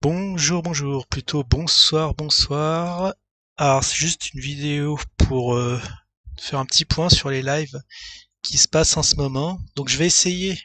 Bonjour, bonjour, plutôt bonsoir, bonsoir. Alors, c'est juste une vidéo pour faire un petit point sur les lives qui se passent en ce moment. Donc, je vais essayer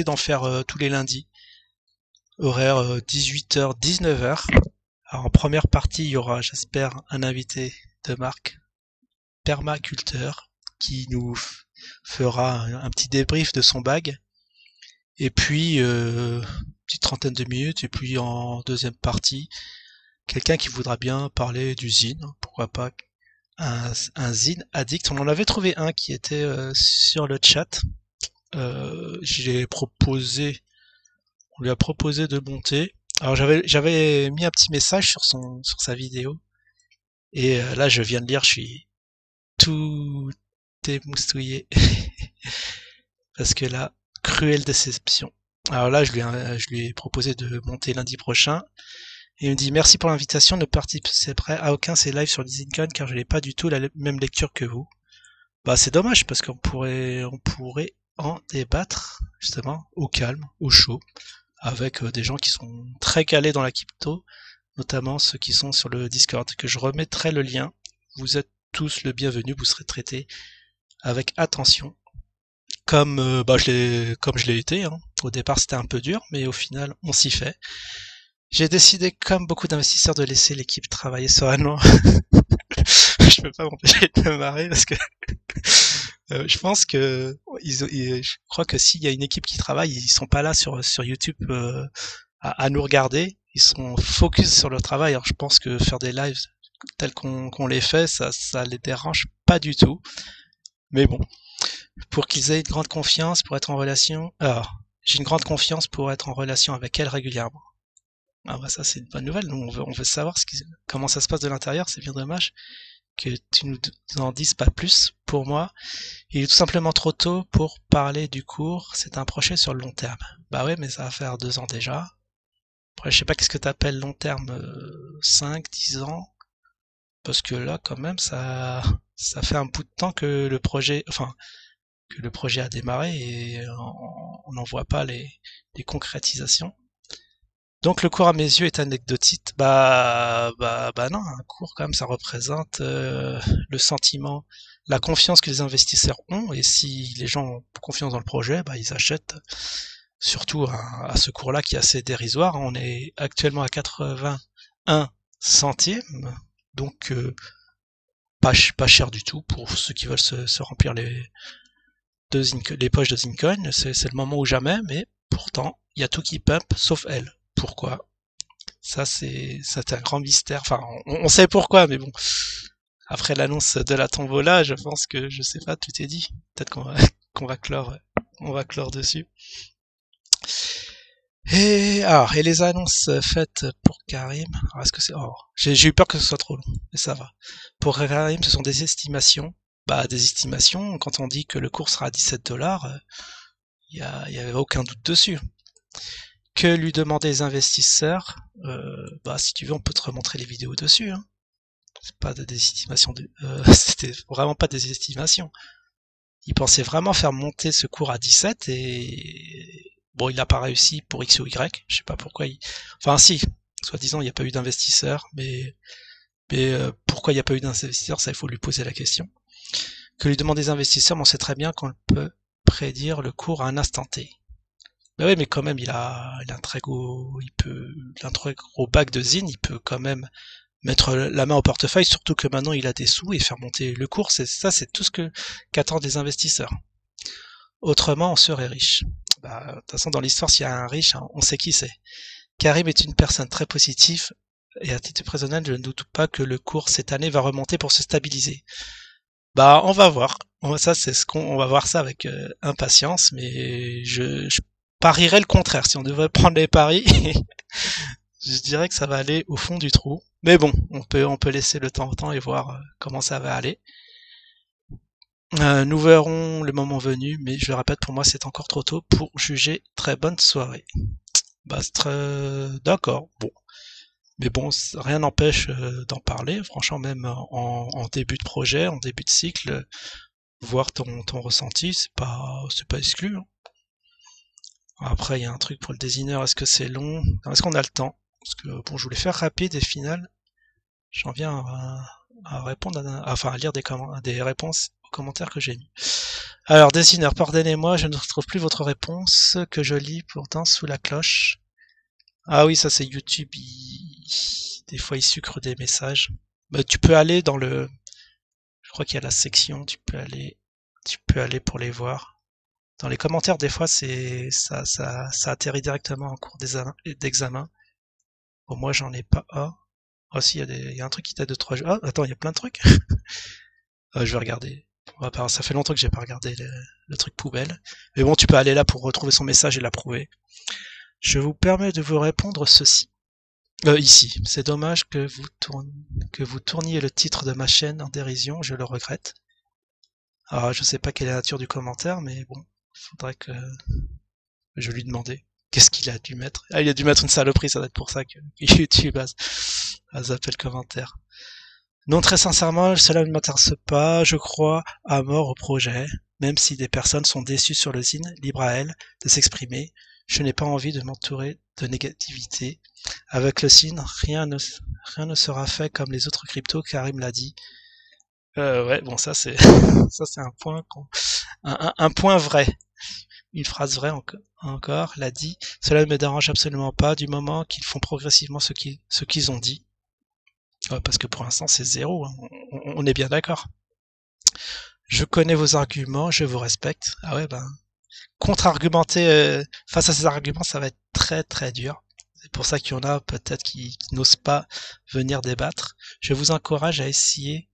d'en faire tous les lundis, horaire 18h, 19h. Alors, en première partie, il y aura, j'espère, un invité de marque, permaculteur, qui nous fera un petit débrief de son bag. Et puis, petite trentaine de minutes. Et puis, en deuxième partie, quelqu'un qui voudra bien parler d'usine, pourquoi pas un zine addict. On en avait trouvé un qui était sur le chat. J'ai proposé, on lui a proposé de monter. Alors j'avais mis un petit message sur sa vidéo et là je viens de lire, je suis tout émoustillé parce que là, cruelle déception. Alors là je lui ai proposé de monter lundi prochain. Et il me dit merci pour l'invitation, ne participerai à aucun de ces lives sur DizzyCon car je n'ai pas du tout la même lecture que vous. Bah c'est dommage parce qu'on pourrait en débattre justement au calme, au chaud, avec des gens qui sont très calés dans la crypto, notamment ceux qui sont sur le Discord, que je remettrai le lien. Vous êtes tous le bienvenu, vous serez traités avec attention, comme comme je l'ai été. Hein. Au départ c'était un peu dur, mais au final on s'y fait. J'ai décidé, comme beaucoup d'investisseurs, de laisser l'équipe travailler sereinement. Je peux pas m'empêcher de me marrer parce que je pense que je crois que s'il y a une équipe qui travaille, ils sont pas là sur YouTube à nous regarder. Ils sont focus sur le travail. Alors je pense que faire des lives tels qu'on les fait, ça les dérange pas du tout. Mais bon, pour qu'ils aient une grande confiance, pour être en relation. Alors, j'ai une grande confiance pour être en relation avec elle régulièrement. Ah bah ça c'est une bonne nouvelle. Nous on veut savoir comment ça se passe de l'intérieur. C'est bien dommage que tu nous en dises pas plus. Pour moi, il est tout simplement trop tôt pour parler du cours. C'est un projet sur le long terme. Bah ouais, mais ça va faire 2 ans déjà. Après, je sais pas qu'est-ce que t'appelles long terme, 5, 10 ans. Parce que là, quand même, ça fait un bout de temps que le projet a démarré et on n'en voit pas les concrétisations. Donc le cours à mes yeux est anecdotique. Bah non, un cours quand même ça représente le sentiment, la confiance que les investisseurs ont et si les gens ont confiance dans le projet, bah ils achètent. Surtout à ce cours-là qui est assez dérisoire. On est actuellement à 81 centimes, donc pas cher du tout pour ceux qui veulent se remplir les poches de Zincoin. C'est le moment ou jamais, mais pourtant il y a tout qui pump sauf elle. Pourquoi? Ça, c'est un grand mystère. Enfin, on sait pourquoi, mais bon. Après l'annonce de la tombola, je pense que, je sais pas, tout est dit. Peut-être qu'on va clore, on va clore dessus. Et les annonces faites pour Karim. Alors, est-ce que c'est, oh, j'ai eu peur que ce soit trop long, mais ça va. Pour Karim, ce sont des estimations. Bah, des estimations. Quand on dit que le cours sera à 17 $, y avait aucun doute dessus. Que lui demander les investisseurs? Bah, si tu veux, on peut te remontrer les vidéos dessus. Hein. C'est pas des estimations. C'était vraiment pas des estimations. Il pensait vraiment faire monter ce cours à 17 et bon, il n'a pas réussi pour X ou Y. Je sais pas pourquoi. Enfin, si, soi-disant, il n'y a pas eu d'investisseurs, mais pourquoi il n'y a pas eu d'investisseurs, ça il faut lui poser la question. Que lui demander des investisseurs, mais on sait très bien qu'on peut prédire le cours à un instant T. Mais oui, mais quand même, il a un très gros, il a un très gros bac de zine, il peut quand même mettre la main au portefeuille, surtout que maintenant il a des sous et faire monter le cours, c'est tout ce qu'attendent les investisseurs. Autrement, on serait riche. Bah, de toute façon, dans l'histoire, s'il y a un riche, hein, on sait qui c'est. Karim est une personne très positive et à titre personnel, je ne doute pas que le cours cette année va remonter pour se stabiliser. Bah, on va voir. Ça, c'est on va voir ça avec impatience, mais je parierais le contraire. Si on devait prendre les paris, je dirais que ça va aller au fond du trou. Mais bon, on peut laisser le temps au temps et voir comment ça va aller. Nous verrons le moment venu, mais je le répète, pour moi, c'est encore trop tôt pour juger. Très bonne soirée. Bah, c'est très... D'accord, bon. Mais bon, rien n'empêche d'en parler. Franchement, même en début de projet, en début de cycle, voir ton ressenti, c'est pas exclu. Hein. Après, il y a un truc pour le designer. Est-ce que c'est long? Est-ce qu'on a le temps? Parce que bon, je voulais faire rapide et final, j'en viens à répondre enfin à lire des réponses aux commentaires que j'ai mis. Alors, designer, pardonnez-moi, je ne retrouve plus votre réponse que je lis pourtant sous la cloche. Ah oui, ça c'est YouTube, des fois il sucre des messages. Bah, tu peux aller dans je crois qu'il y a la section, tu peux aller pour les voir. Dans les commentaires, des fois, ça atterrit directement en cours d'examen. Bon, moi, j'en ai pas un. Ah, si, il y a un truc qui date de 3 jours. Ah, attends, il y a plein de trucs. Je vais regarder. Ça fait longtemps que j'ai pas regardé le truc poubelle. Mais bon, tu peux aller là pour retrouver son message et l'approuver. Je vous permets de vous répondre ceci. Ici. C'est dommage que vous tourniez le titre de ma chaîne en dérision, je le regrette. Alors, je sais pas quelle est la nature du commentaire, mais bon, faudrait que je lui demandais. Qu'est-ce qu'il a dû mettre? Ah, il a dû mettre une saloperie, ça doit être pour ça que YouTube a zappé le commentaire. Non, très sincèrement, cela ne m'intéresse pas. Je crois à mort au projet. Même si des personnes sont déçues sur le zine, libre à elles de s'exprimer. Je n'ai pas envie de m'entourer de négativité. Avec le zine, rien ne sera fait comme les autres cryptos, Karim l'a dit. Ouais, bon, ça c'est un point un point vrai. Une phrase vraie encore l'a dit. Cela ne me dérange absolument pas du moment qu'ils font progressivement ce qu'ils ont dit. Parce que pour l'instant c'est zéro, hein. On est bien d'accord. Je connais vos arguments, je vous respecte. Ah ouais, ben contre-argumenter face à ces arguments, ça va être très très dur. C'est pour ça qu'il y en a peut-être qui n'osent pas venir débattre. Je vous encourage à essayer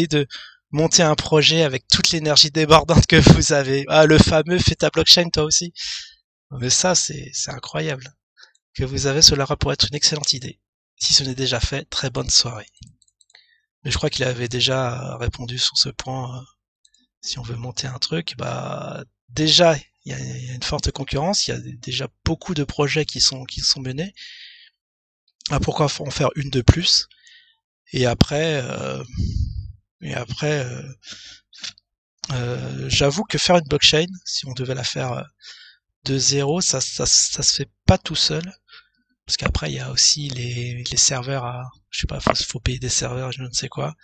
de monter un projet avec toute l'énergie débordante que vous avez. Ah, le fameux fais ta blockchain toi aussi. Mais ça, c'est incroyable. Que vous avez, cela pourrait être une excellente idée. Si ce n'est déjà fait, très bonne soirée. Mais je crois qu'il avait déjà répondu sur ce point. Si on veut monter un truc, bah déjà il y a une forte concurrence, il y a déjà beaucoup de projets qui sont menés. Ah, pourquoi en faire une de plus? Et après, j'avoue que faire une blockchain, si on devait la faire de zéro, ça se fait pas tout seul. Parce qu'après, il y a aussi les serveurs je sais pas, faut payer des serveurs, je ne sais quoi.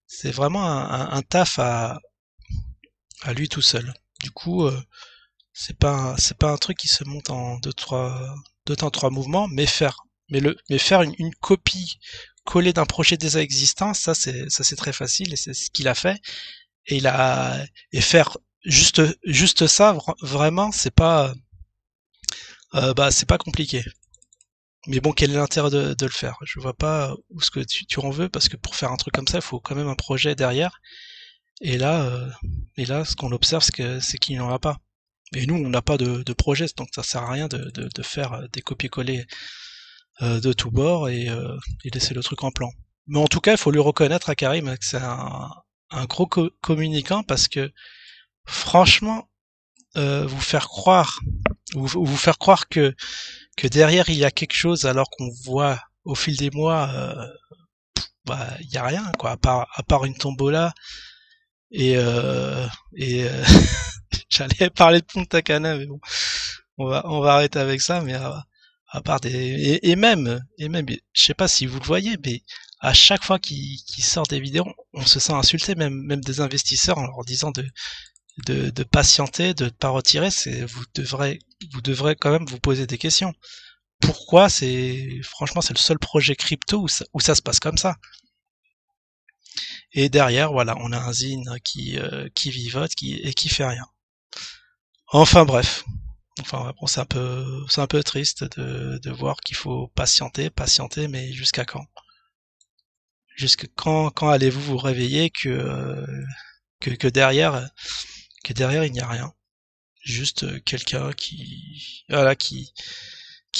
C'est vraiment un taf à lui tout seul. Du coup, c'est pas un truc qui se monte en deux temps, trois mouvements, mais faire une copie collée d'un projet déjà existant, ça c'est très facile et c'est ce qu'il a fait. Et faire juste ça, vraiment, c'est pas c'est pas compliqué. Mais bon, quel est l'intérêt de le faire? Je vois pas où ce que tu en veux, parce que pour faire un truc comme ça, il faut quand même un projet derrière. Et là, ce qu'on observe, c'est qu'il n'y en a pas. Et nous, on n'a pas de projet, donc ça sert à rien de faire des copier-coller de tous bords et laisser le truc en plan. Mais en tout cas, il faut lui reconnaître à Karim que c'est un gros communicant, parce que franchement, vous faire croire que derrière il y a quelque chose, alors qu'on voit au fil des mois il y a rien quoi, à part une tombola et j'allais parler de Punta Cana, mais bon, on va arrêter avec ça. Mais à part et même je sais pas si vous le voyez, mais à chaque fois qu'il sort des vidéos, on se sent insulté, même des investisseurs, en leur disant de patienter, de ne pas retirer. Vous devrez quand même vous poser des questions. Pourquoi? Franchement, c'est le seul projet crypto où ça se passe comme ça. Et derrière, voilà, on a un zine qui vivote et qui fait rien. Enfin bref. Bon, c'est un peu triste de voir qu'il faut patienter, mais jusqu'à quand? Jusqu'à quand allez-vous vous réveiller que derrière il n'y a rien? Juste quelqu'un qui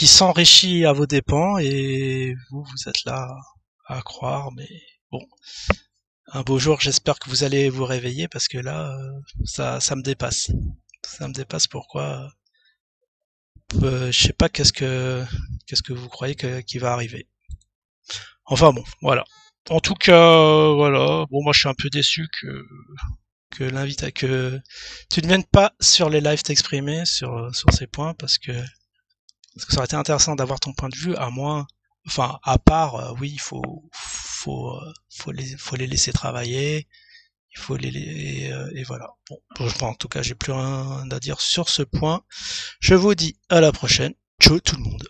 s'enrichit à vos dépens, et vous êtes là à croire. Mais bon, un beau jour, j'espère que vous allez vous réveiller, parce que là, ça me dépasse. Ça me dépasse. Pourquoi? Je sais pas qu'est-ce que vous croyez qui va arriver. Enfin bon, voilà. En tout cas, voilà. Bon, moi, je suis un peu déçu que tu ne viennes pas sur les lives t'exprimer sur ces points, parce que Parce que ça aurait été intéressant d'avoir ton point de vue, à moins, enfin, à part, oui, faut les laisser travailler, il faut et voilà. Bon, en tout cas, j'ai plus rien à dire sur ce point. Je vous dis à la prochaine. Ciao tout le monde.